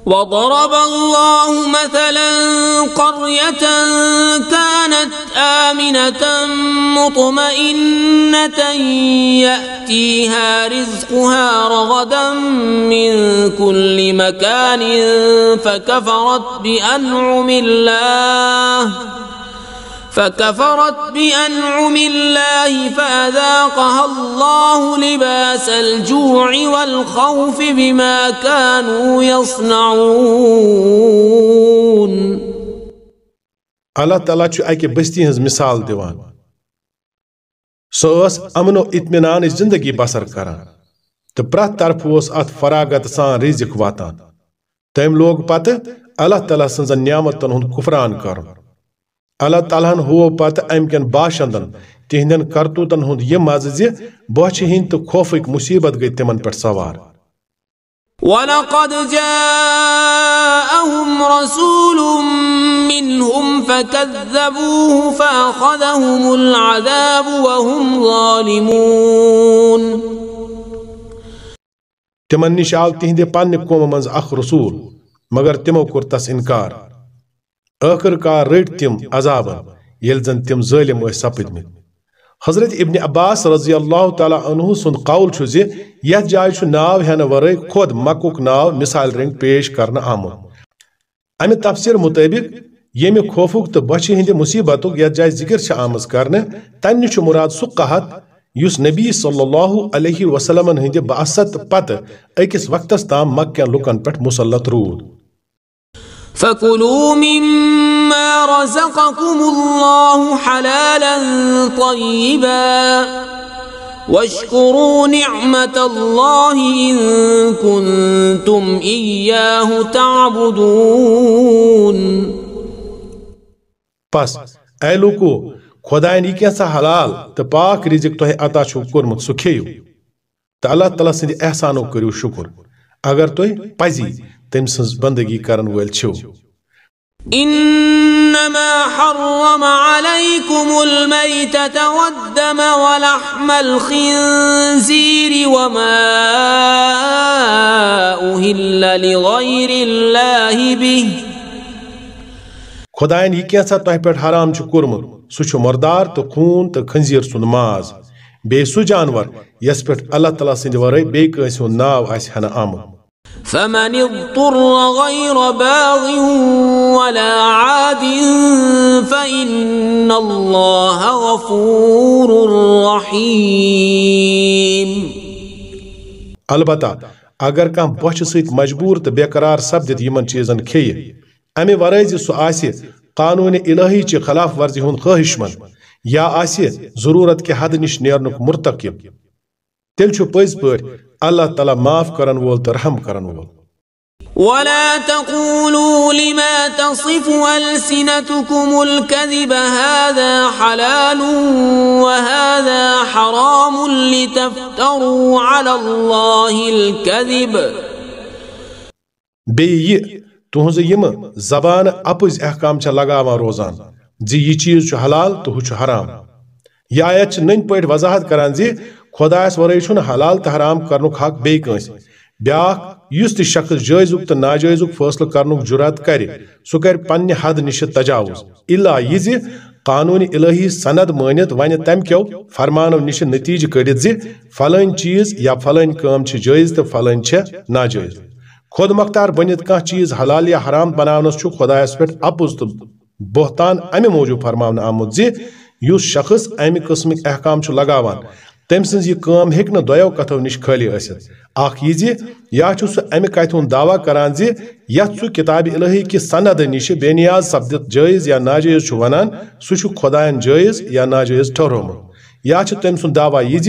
وضرب الله مثلا قرية كانت آمنة مطمئنة يأتيها رزقها رغدا من كل مكان فكفرت بأنعم الله فأذاقها الله لباس الجوع والخوف بما كانوا يصنعون Allah Ta'ala chu aiki basti hins misal diwan so amno itminan zindagi basar karan to prat tarf os at faragat san rizik watan tem log pat Allah Ta'ala sanza niamatan hund kufran kar Allah Ta'ala huwa pat amken bashandan tihnden kartutan hund ye mazzi boch hin to khofik musibat gay timan per sawar ولقد جاءهم رسول منهم فكذبوه فأخذهم العذاب وهم ظالمون تمن نش آو تہندِ پننہِ قومہٕ منٛز اکھ رسول مگر تِمو کوٚر تس انکار ٲخٕر کار رٔٹۍ تِم عذابن ییٚلہِ زن تِم ظٲلِم ٲسۍ سپٕدمٕتۍ حضرت ابن عباس رضی اللہ تعالیٰ عنہ سُنٛد قول چھُ زِ یتھ جایہِ چھُ ناو ہٮ۪نہٕ ورٲے خود مکُک ناو مثال رنٛگۍ پیش کرنہٕ آمُت امہِ تفسیٖر مُطٲبِق ییٚمہِ خوفُک تہٕ بۄچھِ ہٕنٛدِ مُصیبتُک یتھ جایہِ ذِکر چھِ آمٕژ کرنہٕ تمہِ نِش چھُ مُراد سُہ قحط یُس نبی صلی اللہ علیہ وسلمن ہٕنٛدِ بعثت پتہٕ أکِس وقتس تام مکہ کٮ۪ن لُکن پٮ۪ٹھ مُسلط روٗد فكلوا مما رزقكم الله حلالا طيبا واشكروا نعمة الله إن كنتم إياه تعبدون پس اے لوکو خداین یہِ کینٛژھا حلال تہٕ پاک رزق تۄہہِ عطا چھُو کوٚرمُت سُہ کھیٚیِو تہٕ اللہ تعالیٰ سٕنٛدِ احسانُک کٔرِو شُکُر اگر تُہۍ پزی تٔمۍ سٕنٛز بندگی کرن وٲلۍ چھِو إنما حرم عليكم الميتة والدم ولحم الخنزير وما أهل لغير الله به خداین یہِ کینٛژھا تۄہہِ پٮ۪ٹھ حرام چھُ کوٚرمُت سُہ چھُ مردار تہٕ خوٗن تہٕ خنزیٖر سُنٛد ماز بیٚیہِ سُہ جانور یس پٮ۪ٹھ اللہ تعالیٰ سٕنٛدِ ورٲے بیٚیہِ کٲنٛسہِ ہُنٛد ناو آسہِ ہٮ۪نہٕ آمُت فمن اضطر غير باغ ولا عاد فإن الله غفور رحيم البتہ اگر کانٛہہ بۄچھِ سۭتۍ مجبوٗر تہٕ بےقرار سپدِتھ یِمن چیٖزن کھیٚیہِ امہِ ورٲے زِ سُہ آسہِ قانوٗنِ الہی چہِ خلاف ورزی ہُنٛد خٲہِش منٛد یا آسہِ ضروٗرت کہِ حدٕ نِش نیرنُک مرتکب تیٚلہِ چھُ پٔزۍ پٲٹھۍ اللہ تعالیٰ معاف کرن وول تہٕ رحم کرن وول ولا تقولوا لما تصف ألسنتكم الكذب هذا حلال وهذا حرام لتفتروا على الله الكذب بیٚیہِ تُہنٛزٕ یِمہٕ زبان اپٕز احکام چھےٚ لگاوان روزان زِ یہِ چیٖز چھُ حلال تہٕ ہُہ چھُ حرام یہِ آیت چھِ نٔنۍ پٲٹھۍ وضاحت کران زِ خۄدایس ورٲے چھُنہٕ حلال تہٕ حرام کرنُک حق بیٚیہِ کٲنٛسہِ بیٛاکھ یُس تہِ شخص جٲیزُک تہٕ ناجٲیزُک فٲصلہٕ کرنُک جُرات کرِ سُہ کرِ پننہِ حد نِش تجاوُز اِلا یہِ زِ قانوٗنِ الہی سند مٲنِتھ وَنہِ تمہِ کیو فرمانو نِش نتیٖجہٕ کٔڑِتھ زِ فلٲنۍ چیٖز یا فلٲنۍ کٲم چھِ جٲیز تہٕ فلٲنۍ چھےٚ ناجٲیز خود مختار بٔنِتھ کانٛہہ چیٖز حلال یا حرام بناونس چھُ خۄدایس پٮ۪ٹھ اپُز تہٕ بہتان امہِ موٗجوٗب فرماونہٕ آمُت زِ یُس شخص امہِ قٕسمٕکۍ احکام چھُ لگاوان تٔمۍ سٕنٛز یہِ کٲم ہیٚکہِ نہٕ دۄیو کتھو نِش خٲلی ٲسِتھ اکھ یہِ زِ یا چھُ سُہ امہِ کتھِ ہُنٛد دعوا کران زِ یتھ سُہ کِتابہِ الہی کہِ سند نِش بے نیاز سپدِتھ جٲیز یا ناجٲیز چھُ ونان سُہ چھُ خۄدایَن جٲیز یا ناجٲیز ٹھٔہرومُت یا چھُ تٔمۍ سُنٛد دعوا یہِ زِ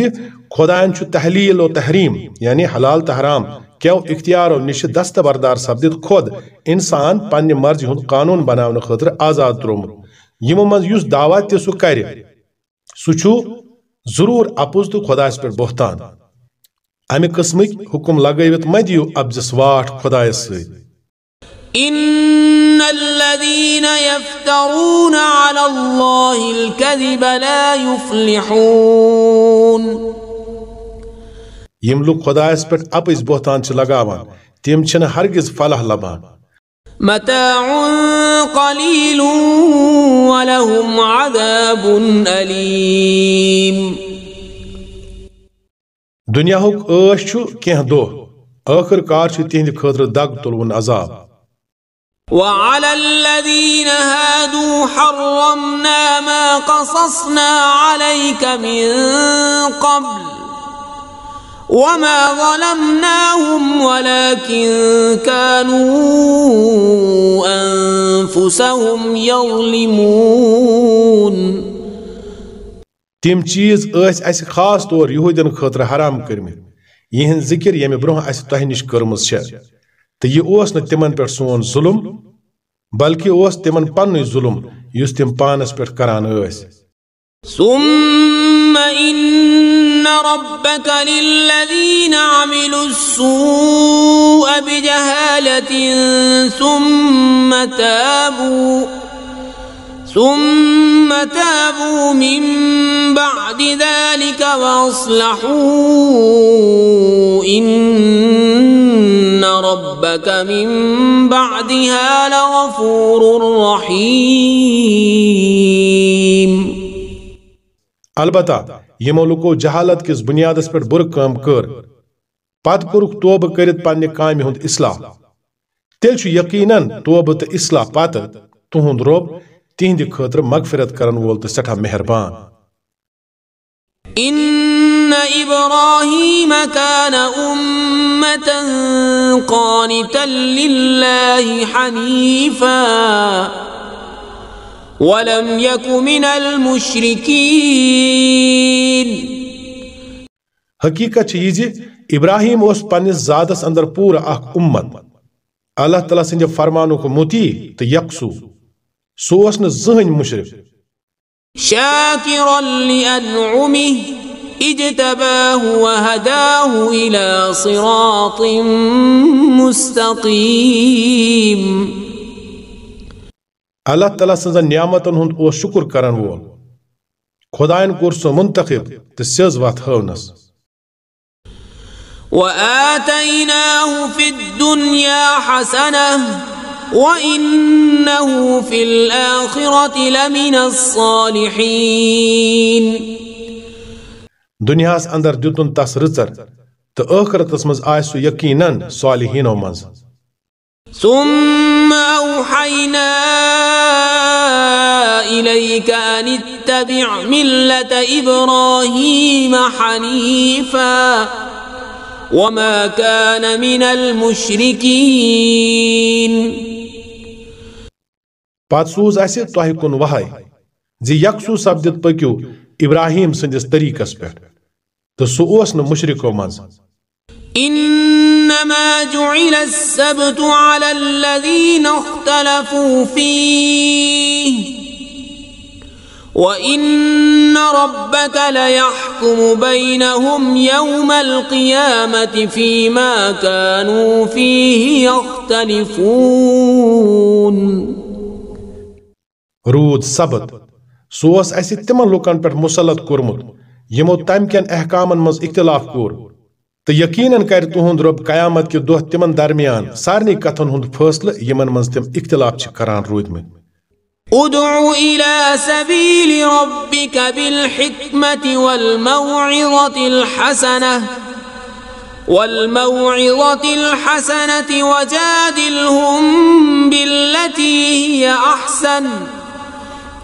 خۄدایَن چھُ تحلیٖل و تحریٖم یعنی حلال تہٕ حرام کیو اختیارو نِش دستبردار سپدِتھ خۄد اِنسان پننہِ مرضی ہُنٛد قانوٗن بناونہٕ خٲطرٕ آزاد تروومُت یِمو منٛز یُس دعوا تہِ سُہ کرِ سُہ چھُ ضروٗر اپُز تہٕ خۄدایس پٮ۪ٹھ بہتان امہِ قٕسمٕکۍ حُکم لگٲوِتھ مہ دِیِو ابزِس واٹھ خۄدایس سۭتۍ الذين يفترون على الله الكذب لا يفلحون يم لوگ خدایس پٮ۪ٹھ اپز بہتان چھ لگاوان تم چھنہ ہرگز فلاح لبان متاع قليل ولهم عذاب أليم دنیا ہک عٲش چھُ کینٛہہ دۄہ ٲخر کار چھُ تِہنٛدِ خٲطرٕ دگ تُلوُن عذاب وعلى الذين هادوا حرمنا ما قصصنا عليك من قبل وما ظلمناهم ولكن كانوا أنفسهم يظلمون تم چیز ٲسۍ اَسہِ خاص طور یہودین خٲطرٕ حرام کٔرمٕتۍ یِہنٛز ذِکر ییٚمہِ برونٛہہ اَسہِ تۄہہِ نِش کٔرمٕژ چھےٚ تہٕ یہِ اوس نہٕ تِمن پٮ۪ٹھ سون ظُلم بلکہِ اوس تِمن پننُے ظُلم یُس تِم پانس پٮ۪ٹھ کران ٲسۍ ثم إن ربك للذين عملوا السوء بجهالة ثم تابوا من بعد ذلك وأصلحوا إن ربك من بعدها لغفور رحيم البتہ یمو لوکو جہالت کس بنیادس پٮ۪ٹھ بُرٕ کٲم کٔر پتہٕ کوٚرُکھ توبہٕ کٔرِتھ پننہِ کامہِ ہُنٛد اصلاح تیٚلہِ چھُ یقیٖنن توبہٕ تہٕ اصلاح پتہٕ تُہُنٛد رۄب تِہنٛدِ خٲطرٕ مغفرت کرن وول تہٕ سٮ۪ٹھاہ مہربان إن إبراهيم كان أمة قانتا لله حنيفا ولم يك من المشركين حقیقت چھِ یہِ زِ ابراہیم اوس پننِس ذاتس اندر پوٗرٕ اکھ اُمت اللہ تعالیٰ سٕنٛدِ فرمانُک مُطیع تہٕ یکسوٗ سُہ اوس نہٕ زٕہٕنۍ مُشرِک شاكرا لأنعمه اجتباه وهداه إلى صراط مستقيم اللہ تعالیٰ سٕنٛزن نعمتن ہُنٛد اوس شُکر کرن وول خۄدایَن کوٚر سُہ منتخب تہٕ سیٚز وتھ ہٲونس وآتيناه في الدنيا حسنة وإنه في الآخرة لمن الصالحين دنیاہس اندر دیُتُن تس رٕژر تہٕ ٲخرتس منٛز آسہِ سُہ یقیٖنن صالحیٖنو منٛز ثم أوحينا إليك أن اتبع ملة إبراهيم حنيفا وما كان من المشركين پتہٕ سوٗز اَسہِ تۄہہِ کُن وحے زِ یکسوٗ سپدِتھ پٔکِو ابراہیم سٕنٛدِس طریٖقس پٮ۪ٹھ تہٕ سُہ اوس نہٕ مُشرِکو منٛز إنما جعل السبت على الذين اختلفوا فيه وإن ربك ليحكم بينهم يوم القيامة فيما كانوا فيه يختلفون روٗد سبت سُہ اوس اَسہِ تِمن لُکن پٮ۪ٹھ مُسلط کوٚرمُت یِمو تمہِ کٮ۪ن احکامن منٛز اختلاف کوٚر تہٕ یقیٖنن کرِ تُہُنٛد رۄب قیامت کہِ دۄہ تِمن درمیان سارنٕے کتھن ہُنٛد فٲصلہٕ یِمن منٛز تِم اختلاف چھِ کران روٗدمٕتۍ ادع إلى سبيل ربك بالحكمة والموعظة الحسنة وجادلهم بالتي هي أحسن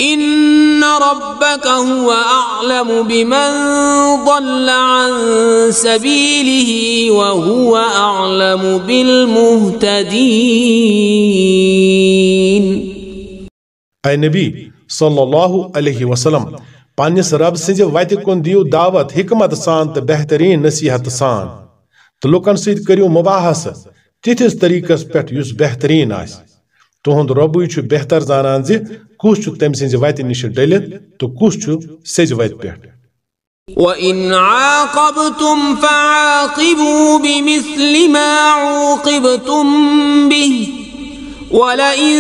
إن ربك هو أعلم بمن ضل عن سبيله وهو أعلم بالمهتدين اے نبی صلی اللہ علیہ وسلم پننس رب سٕنٛزِ وتہِ کُن دِیِو دعوت حکمت سان تہٕ بہتریٖن نصیحت سان تہٕ لُکن سۭتۍ کٔرِو مباحثہٕ تِتھِس طریٖقس پٮ۪ٹھ یُس بہتریٖن آسہِ تُہُنٛد رۄبٕے چھُ بہتر زانان زِ کُس چھُ تٔمۍ سٕنٛزِ وتہِ نِش ڈٔلِتھ تہٕ کُس چھُ سیٚزِ وتہِ پٮ۪ٹھ وَإِنْ عَاقَبْتُمْ فَعَاقِبُوا بِمِثْلِ مَا عُوقِبْتُمْ بِهِ وَلَئِن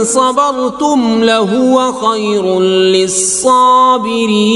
صَبَرْتُمْ لَهُوَ خَيْرٌ لِلصَّابِرِينَ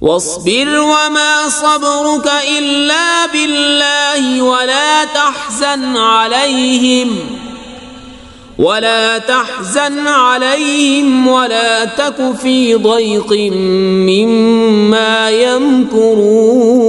واصبر وما صبرك إلا بالله ولا تحزن عليهم ولا تك في ضيق مما يمكرون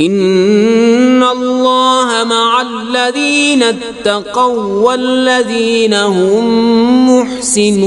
إن الله مع الذين اتقوا والذين هم محسنون